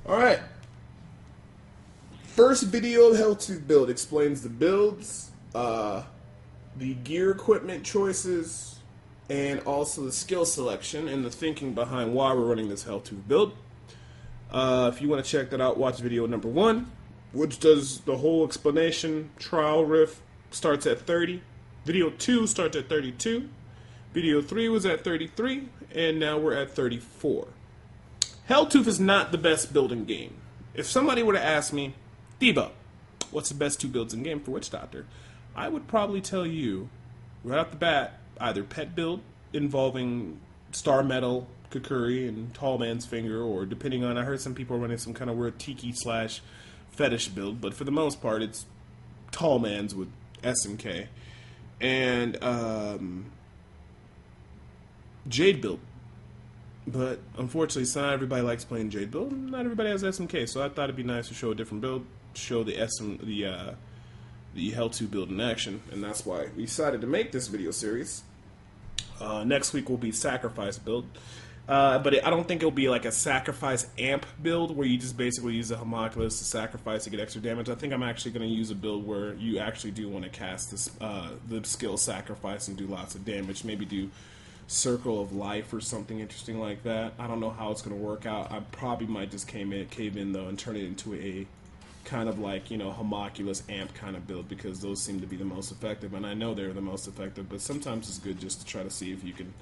Alright. First video of Helltooth build explains the builds, the gear equipment choices, and also the skill selection and the thinking behind why we're running this Helltooth build. If you want to check that out, watch video number 1, which does the whole explanation. Trial riff starts at 30. Video 2 starts at 32. Video 3 was at 33, and now we're at 34. Helltooth is not the best build in game. If somebody were to ask me, Debo, what's the best 2 builds in game for Witch Doctor? I would probably tell you, right off the bat, either pet build involving Star Metal, Kukuri, and Tall Man's Finger, or depending on, I heard some people are running some kind of weird Tiki / fetish build, but for the most part it's Tall Man's with S and K. And Jade build. But unfortunately, not everybody likes playing Jade build. Not everybody has SMK, so I thought it'd be nice to show a different build, show the Helltooth build in action, and that's why we decided to make this video series. Next week will be Sacrifice build, but I don't think it'll be like a Sacrifice amp build where you just basically use a homunculus to sacrifice to get extra damage. I think I'm actually going to use a build where you actually do want to cast this, the skill Sacrifice and do lots of damage. Maybe do Circle of Life or something interesting like that. I don't know how it's going to work out. I probably might just cave in though and turn it into a kind of like, you know, homunculus amp kind of build, because those seem to be the most effective, and I know they're the most effective, but sometimes it's good just to try to see if you can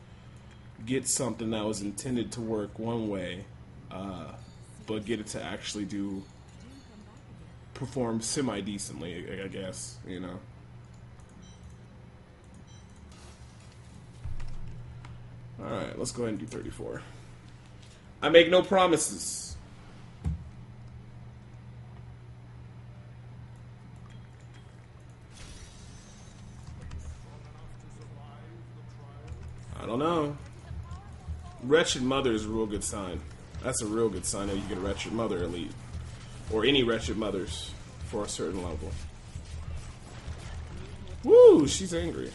get something that was intended to work one way, but get it to actually perform semi-decently, I guess, you know. Alright, let's go ahead and do 34. I make no promises. I don't know. Wretched Mother is a real good sign. That's a real good sign that you get a Wretched Mother elite. Or any Wretched Mothers for a certain level. Woo, she's angry.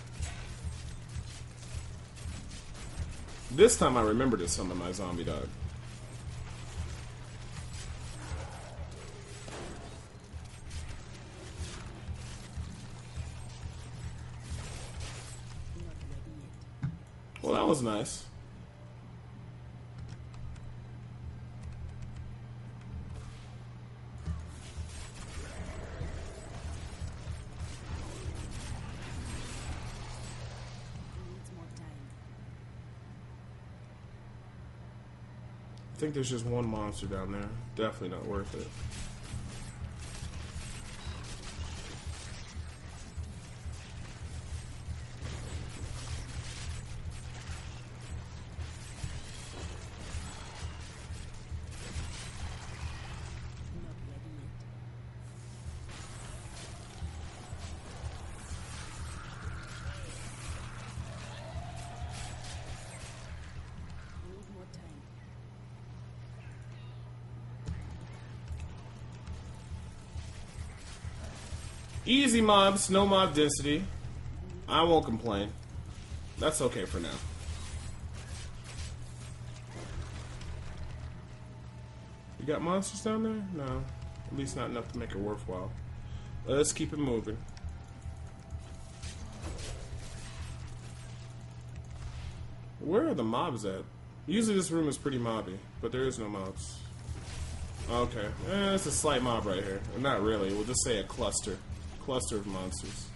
This time I remember to summon my zombie dog. Well, that was nice. I think there's just one monster down there. Definitely not worth it. Easy mobs, no mob density. I won't complain. That's okay for now. You got monsters down there? No. At least not enough to make it worthwhile. Let's keep it moving. Where are the mobs at? Usually this room is pretty mobby, but there is no mobs. Okay. It's a slight mob right here. Not really. We'll just say a cluster of monsters.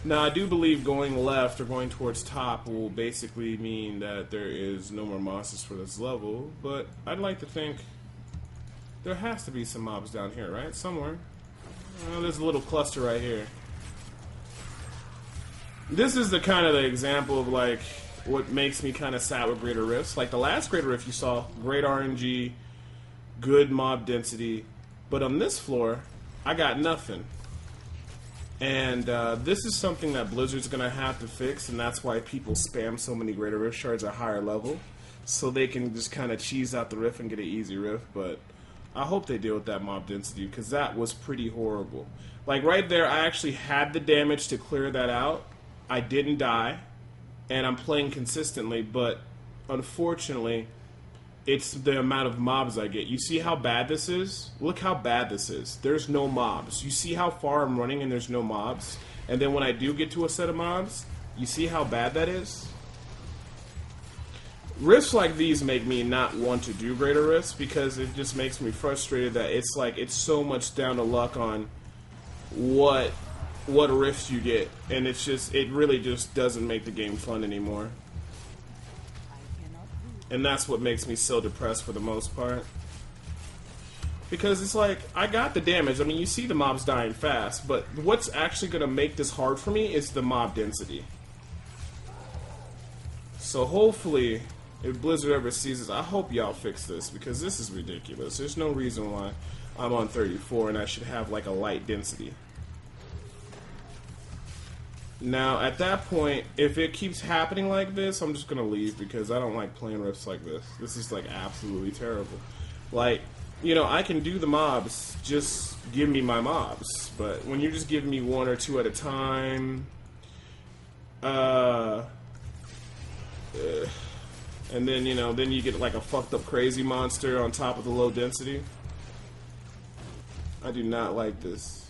Now, I do believe going left or going towards top will basically mean that there is no more monsters for this level, but I'd like to think there has to be some mobs down here, right? Somewhere. There's a little cluster right here. This is the kind of the example of like what makes me kind of sad with Greater Rifts. Like the last Greater Rift you saw, great RNG, good mob density, but on this floor, I got nothing. And this is something that Blizzard's going to have to fix, and that's why people spam so many Greater Rift shards at higher level, so they can just kind of cheese out the rift and get an easy rift. But I hope they deal with that mob density, because that was pretty horrible. Like right there, I actually had the damage to clear that out. I didn't die, and I'm playing consistently, but unfortunately, It's the amount of mobs I get. You see how bad this is? Look how bad this is. There's no mobs. You see how far I'm running and there's no mobs? And then when I do get to a set of mobs, you see how bad that is? Rifts like these make me not want to do greater rifts because it just makes me frustrated that it's like it's so much down to luck on what rifts you get, and it really just doesn't make the game fun anymore. And that's what makes me so depressed for the most part. Because it's like, I got the damage. I mean, you see the mobs dying fast, but what's actually going to make this hard for me is the mob density. So hopefully, if Blizzard ever sees this, I hope y'all fix this, because this is ridiculous. There's no reason why I'm on 34 and I should have like a light density. Now, at that point, if it keeps happening like this, I'm just going to leave because I don't like playing rifts like this. This is, like, absolutely terrible. Like, you know, I can do the mobs, just give me my mobs. But when you're just giving me one or two at a time, and then, you know, then you get, like, a fucked up crazy monster on top of the low density. I do not like this.